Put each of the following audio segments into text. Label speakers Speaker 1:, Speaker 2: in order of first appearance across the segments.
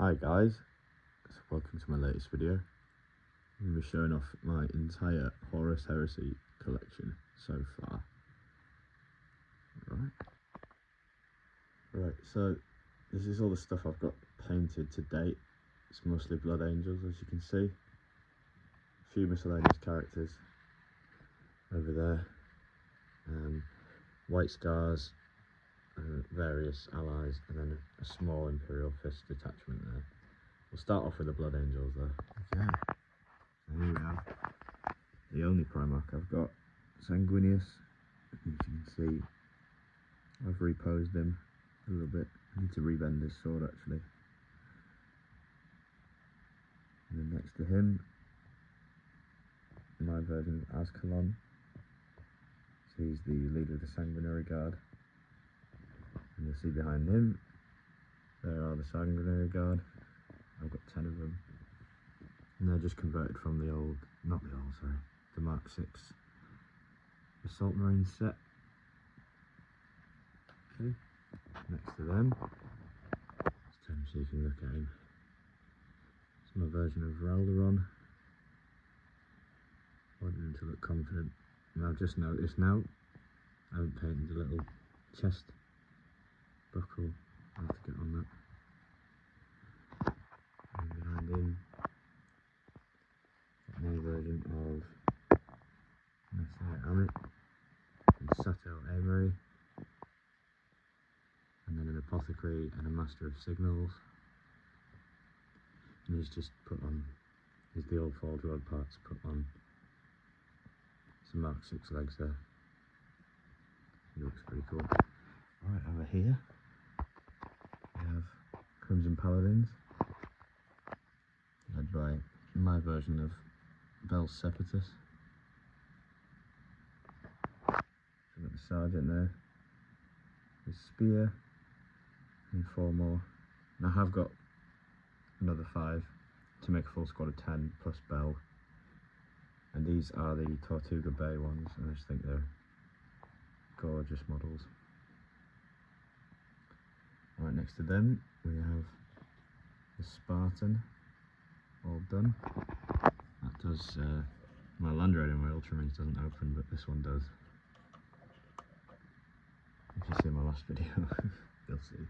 Speaker 1: Hi guys, so welcome to my latest video. I'm going to be showing off my entire Horus Heresy collection so far. Right, so this is all the stuff I've got painted to date. It's mostly Blood Angels, as you can see. A few miscellaneous characters over there. White Scars, various allies, and then a small Imperial Fist detachment there. We'll start off with the Blood Angels though. Okay, so here we have the only Primarch I've got, Sanguinius. As you can see, I've reposed him a little bit. I need to rebend this sword actually. And then next to him, my version of Ascalon. So he's the leader of the Sanguinary Guard. And you'll see behind him, there are the Sanguinary Guard. I've got 10 of them. And they're just converted from the old, the Mark 6 Assault Marine set. Okay, next to them, just turn so you can look at him. It's my version of Ralderon. I wanted him to look confident. And I've just noticed now, I haven't painted the little chest buckle. I'll have to get on that. And behind him, my version of Messiah Amit and Sato Emery, and then an Apothecary and a Master of Signals. And he's just put on, he's the old forge road parts put on some Mark 6 legs there. He looks pretty cool. Right, over here we have Crimson Paladins, led by my version of Bel Sepatus. We've got the Sergeant there, his spear, and 4 more. And I have got another 5 to make a full squad of 10 plus Bel. And these are the Tortuga Bay ones, and I just think they're gorgeous models. Right next to them we have the Spartan, all done. That does, my Land Raider and my Ultramarines doesn't open, but this one does. If you see my last video, you'll see.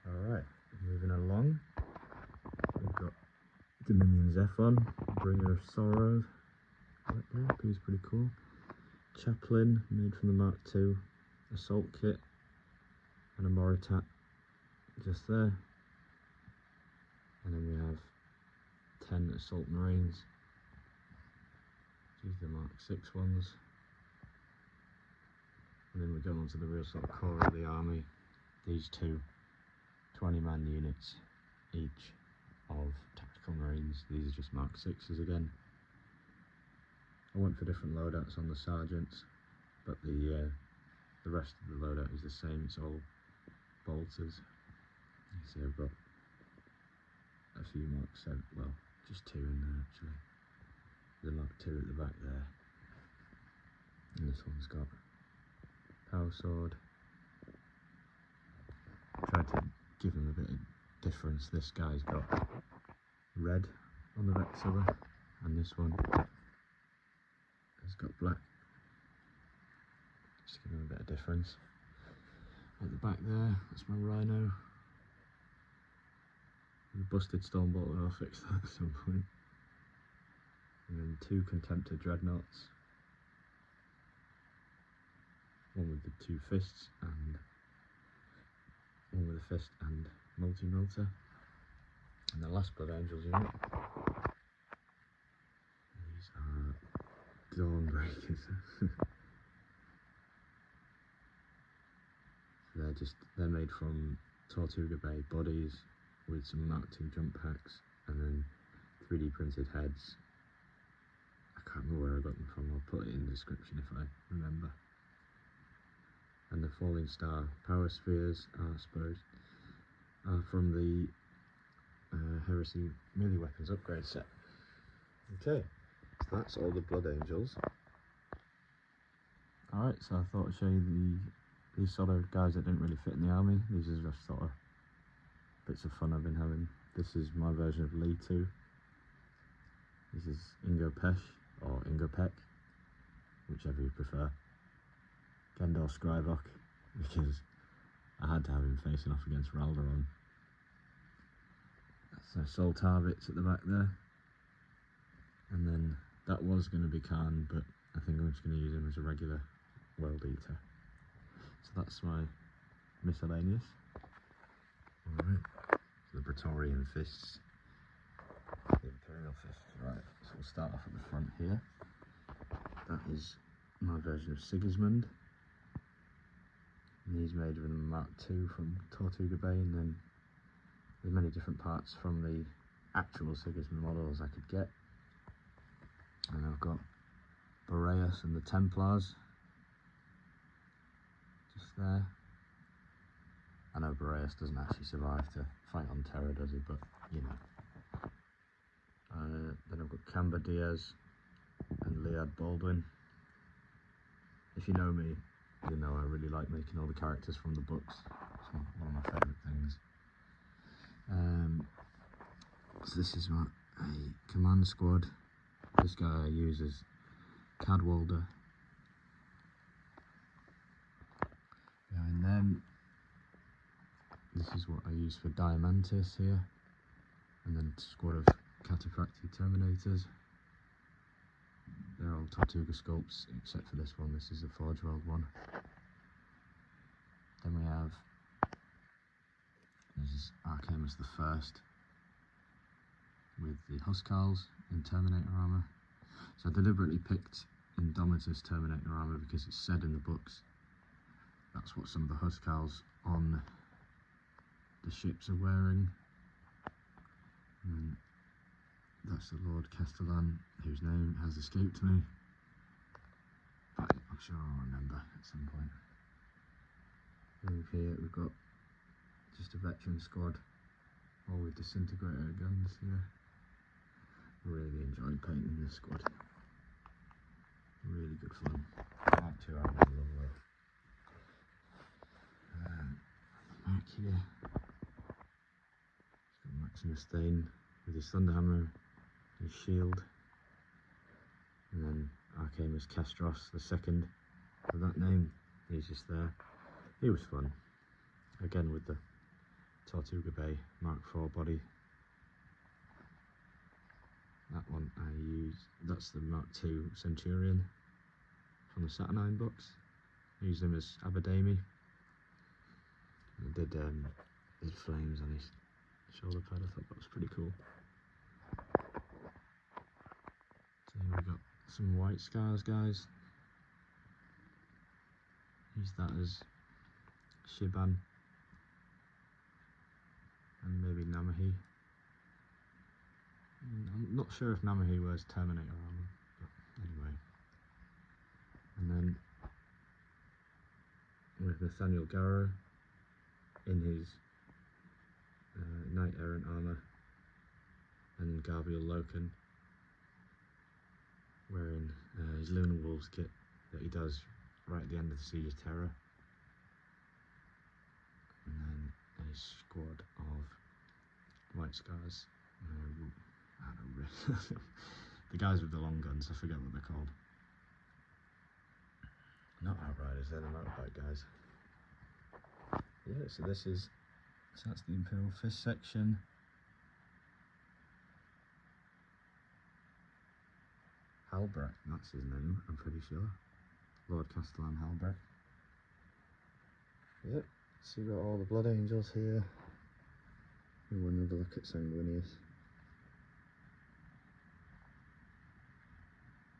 Speaker 1: Alright, moving along, we've got Dominion Zephon, Bringer of Sorrows. Right there, he's pretty cool. Chaplain, made from the Mark II Assault Kit, and a Moritat just there. And then we have 10 Assault Marines. These are the Mark 6 ones. And then we go on to the real sort of core of the army. These two 20-man units each of Tactical Marines. These are just Mark 6s again. I went for different loadouts on the Sergeants, but the rest of the loadout is the same. It's all bolters. You see I've got a few Mark 7, well, just 2 in there actually. The Mark 2 at the back there. And this one's got Power Sword. Tried to give him a bit of difference. This guy's got red on the Vexilla, and this one has got black. Just give him a bit of difference. At the back there, that's my Rhino. The busted Stormbolter, I'll fix that at some point. And then 2 Contemptor Dreadnoughts. One with the 2 fists, and one with a fist and multi-melter. And the last Blood Angels unit. These are Dawnbreakers. They're made from Tortuga Bay bodies with some Mark II jump packs, and then 3D printed heads. I can't remember where I got them from. I'll put it in the description if I remember. And the Falling Star Power Spheres are, I suppose, from the Heresy melee weapons upgrade set. Okay, so that's all the Blood Angels. Alright, so I thought I'd show you these sort of guys that didn't really fit in the army. These are just sort of bits of fun I've been having. This is my version of Lee 2. This is Ingo Pesh, or Ingo Peck, whichever you prefer. Gendor Scrivok, because I had to have him facing off against Raldoron. So Soul Tarvitz at the back there. And then that was going to be Khan, but I think I'm just going to use him as a regular World Eater. So that's my miscellaneous. Alright, so the Praetorian Fists. The Imperial Fists, right. So we'll start off at the front here. That is my version of Sigismund. And he's made with a Mark II from Tortuga Bay, and then there's many different parts from the actual Sigismund models I could get. And I've got Boreas and the Templars just there. I know Boreas doesn't actually survive to fight on Terra, does he? But you know. Then I've got Camba Diaz and Lead Baldwin. If you know me, you know I really like making all the characters from the books. It's one of my favourite things. So this is a command squad. This guy I use as Cadwalder. Behind them, this is what I use for Diamantis here. And then a squad of Cataphracti Terminators. They're all Tortuga sculpts, except for this one. This is the Forge World one. Then we have, this is Archemus the First, with the Huskarls in Terminator armour. So I deliberately picked Indomitus Terminator armour because it's said in the books that's what some of the Huskarls on the ships are wearing. And that's the Lord Castellan, whose name has escaped me, but I'm sure I'll remember at some point. Over here we've got just a veteran squad, all with disintegrator guns here. Really enjoyed painting this squad. Really good fun. Mark II I really love. Mark here. It's got Maximus Thane with his Thunderhammer, his shield, and then Archemus Castros the second with that name. He's just there. He was fun. Again with the Tortuga Bay Mark IV body. That one I used, that's the Mark II Centurion from the Saturnine books. I used him as Abadami. I did flames on his shoulder pad. I thought that was pretty cool. So here we got some White Scars guys. Use that as Shiban and maybe Namahi. I'm not sure if Namahi wears Terminator armor, but anyway. And then with Nathaniel Garrow in his Knight Errant armor, and Gabriel Loken wearing his Lunar Wolves kit that he does right at the end of the Siege of Terror. And then a squad of White Scars. I don't know, the guys with the long guns, I forget what they're called. Not Outriders, they're the motorbike guys. Yeah, so that's the Imperial Fist section. Halbrecht, that's his name, I'm pretty sure. Lord Castellan Halbrecht. Yep, so you've got all the Blood Angels here. We'll have another look at Sanguinius.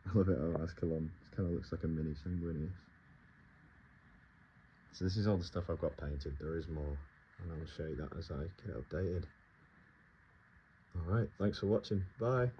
Speaker 1: I love it how Ascalon kind of looks like a mini Sanguinius. So this is all the stuff I've got painted. There is more, and I'll show you that as I get updated. Alright, thanks for watching. Bye!